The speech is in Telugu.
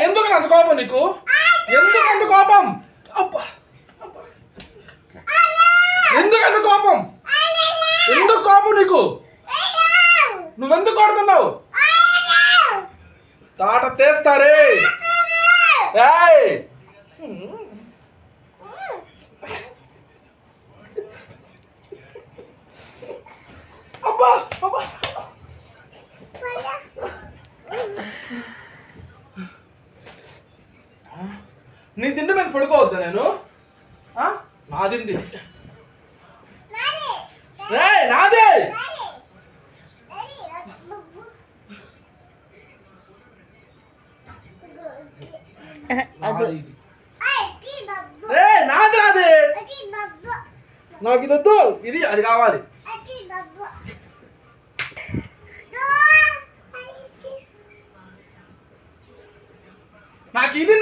ఎందుకు అంత కోపం నీకు? ఎందుకు అంత కోపం? ఎందుకు అంత కోపం? ఎందుకు కోపం నీకు? నువ్వెందుకు కొడుతున్నావు? తాట తీస్తారే. అబ్బా అబ్బా నీ తిండి మీద పడుకోవద్దా నేను? నా తిండి నాదే. నాది నాదే. నాకు ఇది వద్దు, ఇది అది కావాలి. నాకు ఇది